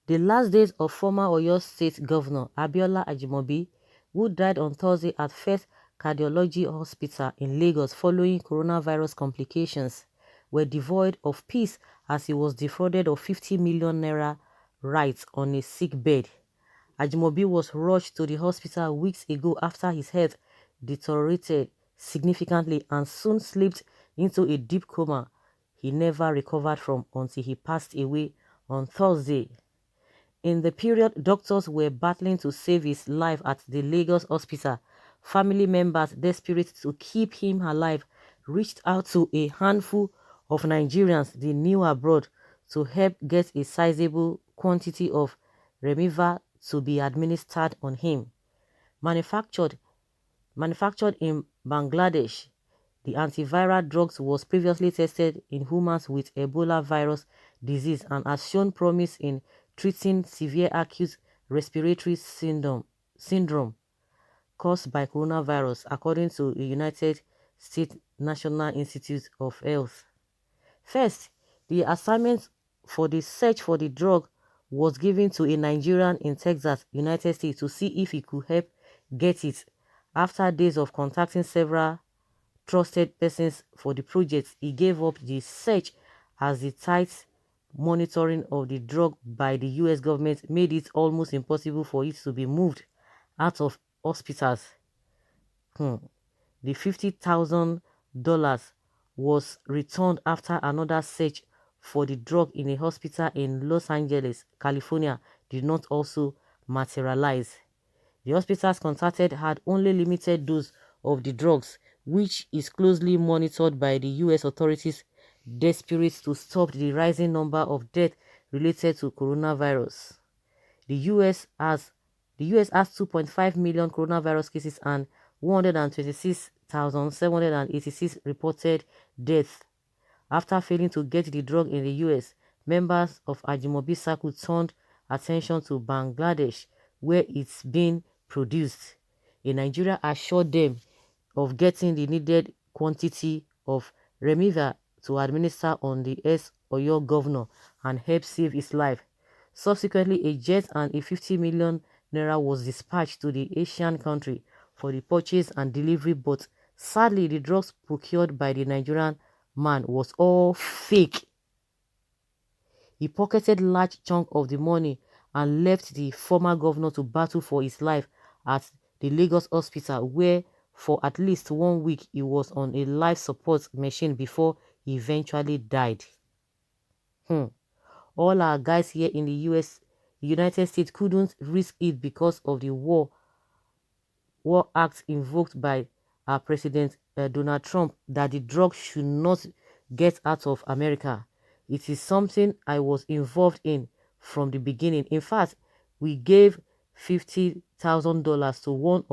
The last days of former Oyo State Governor Abiola Ajimobi, who died on Thursday at First Cardiology Hospital in Lagos following coronavirus complications, were devoid of peace as he was defrauded of 50 million naira rights on a sick bed. Ajimobi was rushed to the hospital weeks ago after his health deteriorated significantly and soon slipped into a deep coma he never recovered from until he passed away on Thursday. In the period doctors were battling to save his life at the Lagos hospital, family members desperate to keep him alive reached out to a handful of Nigerians they knew abroad to help get a sizable quantity of Remiva to be administered on him. Manufactured in Bangladesh, the antiviral drugs was previously tested in humans with Ebola virus disease and has shown promise in treating severe acute respiratory syndrome caused by coronavirus, according to the United States National Institute of Health. First, the assignment for the search for the drug was given to a Nigerian in Texas, United States, to see if he could help get it. After days of contacting several trusted persons for the project, he gave up the search as the tight monitoring of the drug by the US government made it almost impossible for it to be moved out of hospitals. The $50,000 was returned after another search for the drug in a hospital in Los Angeles, California did not also materialize. The hospitals contacted had only limited dose of the drugs, which is closely monitored by the US authorities desperate to stop the rising number of deaths related to coronavirus. The US has 2.5 million coronavirus cases and 126,786 reported deaths. After failing to get the drug in the US, members of Ajimobi Circle turned attention to Bangladesh, where it's being produced. In Nigeria assured them of getting the needed quantity of Remiva to administer on the ex-Oyo governor and help save his life. Subsequently, a jet and a 50 million naira was dispatched to the Asian country for the purchase and delivery, but sadly the drugs procured by the Nigerian man was all fake. He pocketed large chunk of the money and left the former governor to battle for his life at the Lagos hospital, where for at least 1 week he was on a life support machine before he eventually died. All our guys here in the United States couldn't risk it because of the war act invoked by our President Donald Trump that the drug should not get out of America. It is something I was involved in from the beginning. In fact, we gave $50,000 to one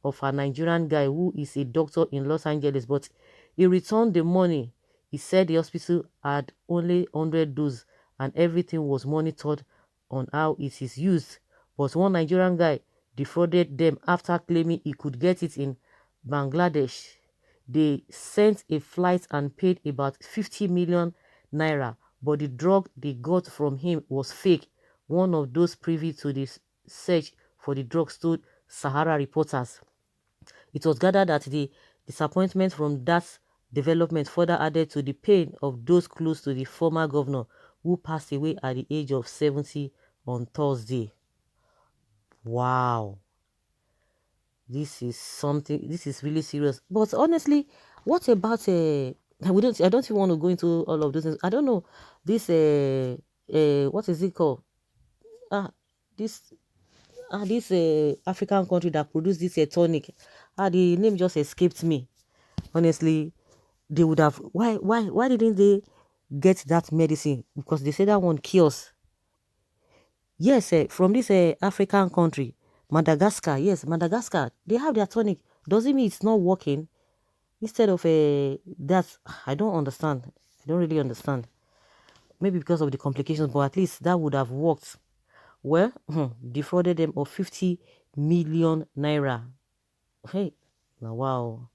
of our Nigerian guy who is a doctor in Los Angeles, but he returned the money. He said the hospital had only 100 doses and everything was monitored on how it is used. But one Nigerian guy defrauded them after claiming he could get it in Bangladesh. They sent a flight and paid about 50 million naira, but the drug they got from him was fake. One of those privy to the search for the drug told Sahara reporters. It was gathered that the disappointment from that development further added to the pain of those close to the former governor, who passed away at the age of 70 on Thursday. Wow. This is really serious. But honestly, what about I don't even want to go into all of those things. I don't know this what is it called? This African country that produced this tonic. The name just escaped me. Honestly, they would have why didn't they get that medicine? Because they say that one cures. Yes, from this African country, Madagascar. Yes, Madagascar. They have their tonic. Doesn't mean it's not working. Instead of that, I don't understand. I don't really understand. Maybe because of the complications, but at least that would have worked. Well, defrauded them of 50 million naira. Hey, now wow.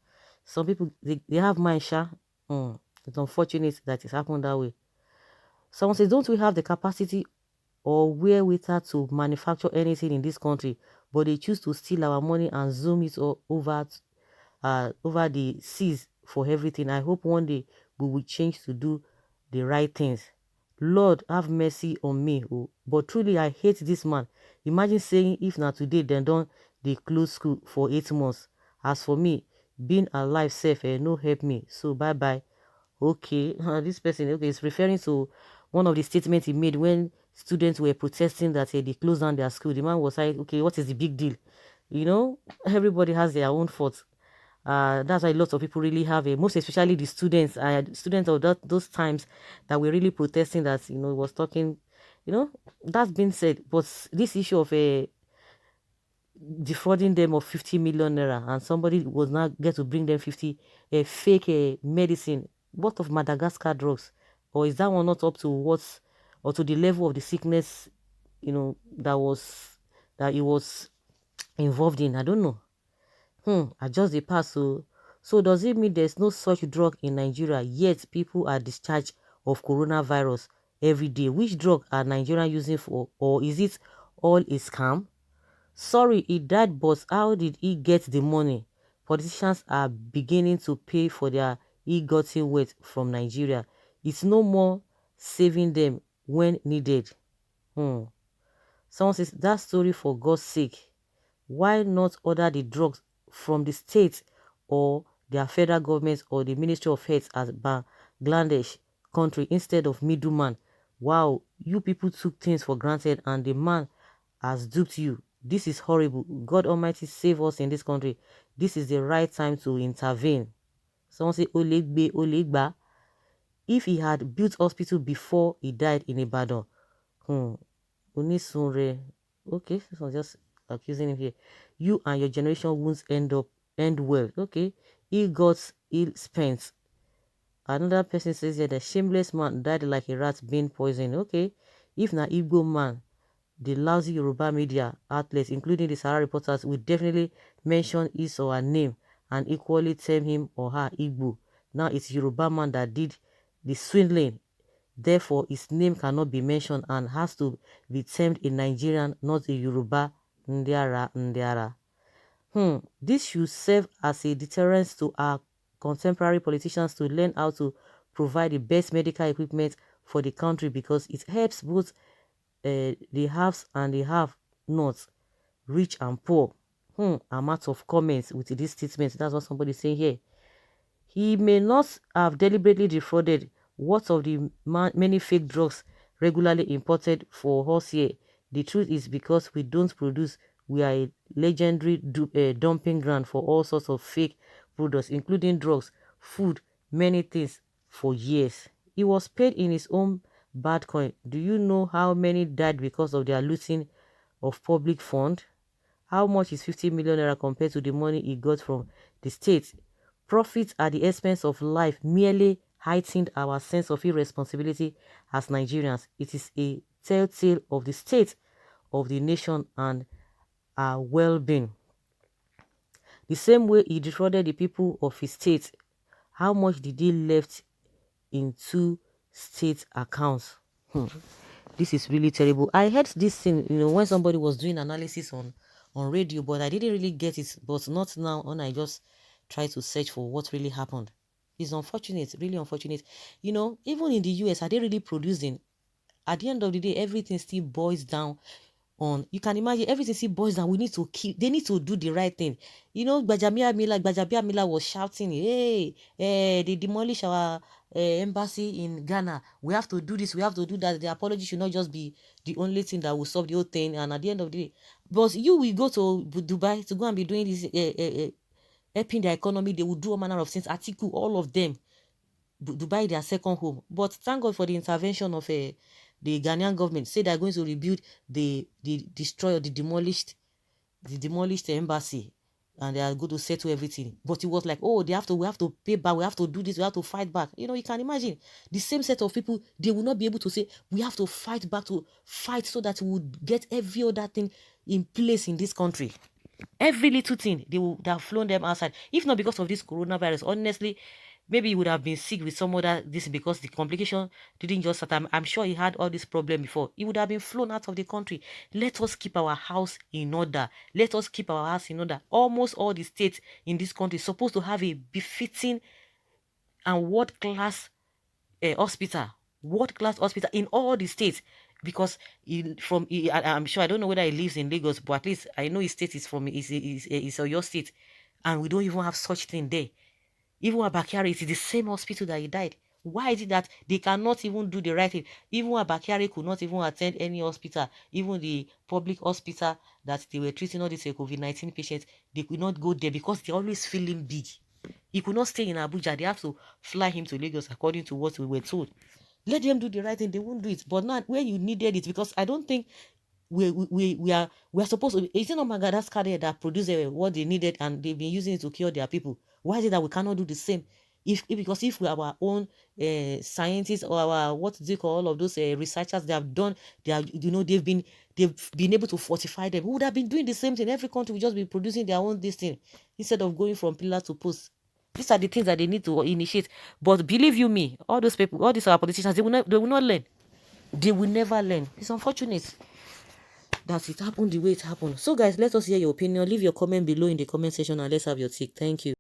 Some people, they have mind, sha. It's unfortunate that it's happened that way. Someone says, don't we have the capacity or wherewithal to manufacture anything in this country, but they choose to steal our money and zoom it over the seas for everything. I hope one day we will change to do the right things. Lord, have mercy on me. Oh. But truly, I hate this man. Imagine saying if not today, then don't they close school for 8 months. As for me, being alive safe, no help me. So bye-bye. Okay, this person, okay, is referring to one of the statements he made when students were protesting that they closed down their school. The man was like, okay, what is the big deal? You know, everybody has their own faults. That's why lots of people really have most especially the students, students of those times that were really protesting that, was talking, that's been said. But this issue of defrauding them of 50 million naira and somebody was not get to bring them 50 fake medicine, what of Madagascar drugs? Or is that one not up to what's or to the level of the sickness, that it was involved in? I don't know. I just the pass. So does it mean there's no such drug in Nigeria, yet people are discharged of coronavirus every day? Which drug are Nigerians using for, or is it all a scam? Sorry, he died, but how did he get the money? Politicians are beginning to pay for their ill-gotten wealth from Nigeria. It's no more saving them when needed. Someone says, that story for God's sake. Why not order the drugs from the state or their federal government or the Ministry of Health as Bangladesh country instead of middleman? Wow, you people took things for granted and the man has duped you. This is horrible. God Almighty save us in this country. This is the right time to intervene. Someone say, Olegbe, Olegba. If he had built hospital before he died in Ibadan, Unisunre. Okay, this one's just accusing him here. You and your generation won't end well. Okay, he got ill spent. Another person says here the shameless man died like a rat being poisoned. Okay, if na Igbo man, the lousy Yoruba media outlets, including the Sahara reporters, will definitely mention his or her name and equally term him or her Igbo. Now it's Yoruba man that did the swindling. Therefore, his name cannot be mentioned and has to be termed a Nigerian, not a Yoruba Ndiara. This should serve as a deterrent to our contemporary politicians to learn how to provide the best medical equipment for the country, because it helps both the haves and the have-nots, rich and poor. I'm out of comments with this statement. That's what somebody's saying here. He may not have deliberately defrauded. What of the many fake drugs regularly imported for us here? The truth is, because we don't produce, we are a legendary dumping ground for all sorts of fake products, including drugs, food, many things, for years. He was paid in his own bad coin. Do you know how many died because of their looting of public fund? How much is 50 million naira compared to the money he got from the state? Profits at the expense of life merely heightened our sense of irresponsibility as Nigerians. It is a telltale of the state of the nation and our well-being. The same way he defrauded the people of his state, how much did he left into state accounts? This is really terrible. I heard this thing, when somebody was doing analysis on radio, but I didn't really get it. But not now, when I just try to search for what really happened. It's unfortunate, really unfortunate. Even in the US, are they really producing? At the end of the day, everything still boils down on, you can imagine, everything still boils down. They need to do the right thing. Gbajabia Mila was shouting, hey, they demolish our embassy in Ghana. We have to do this, we have to do that. The apology should not just be the only thing that will solve the whole thing. And at the end of the day, but you will go to Dubai to go and be doing this, helping the economy. They will do all manner of things. Atiku, all of them, Dubai their second home. But thank God for the intervention of the Ghanaian government. Say they're going to rebuild the destroyed, the demolished embassy, and they are going to settle everything. But it was like, oh, we have to pay back, we have to do this, we have to fight back. You can imagine the same set of people, they will not be able to say we have to fight back, to fight so that we would get every other thing in place in this country. Every little thing, they have flown them outside. If not because of this coronavirus, honestly, Maybe he would have been sick with some other this because the complication didn't just start. I'm sure he had all this problem before. He would have been flown out of the country. Let us keep our house in order. Let us keep our house in order. Almost all the states in this country supposed to have a befitting and world-class hospital. World-class hospital in all the states. Because I'm sure, I don't know whether he lives in Lagos, but at least I know his state is from is your state, and we don't even have such thing there. Even Abakari, it is the same hospital that he died. Why is it that they cannot even do the right thing? Even Abakari could not even attend any hospital, even the public hospital that they were treating all these COVID-19 patients. They could not go there because they always feel him big. He could not stay in Abuja. They have to fly him to Lagos according to what we were told. Let them do the right thing. They won't do it. But not where you needed it, because I don't think we are supposed to. It's not Madagascar that produced what they needed and they've been using it to cure their people. Why is it that we cannot do the same? Because if we have our own scientists or our what do you call all of those researchers, they have done, they've been able to fortify them. We would have been doing the same thing. Every country will just be producing their own this thing instead of going from pillar to post. These are the things that they need to initiate. But believe you me, all those people, all these our politicians, they will not learn. They will never learn. It's unfortunate that it happened the way it happened. So guys, let us hear your opinion. Leave your comment below in the comment section and let's have your take. Thank you.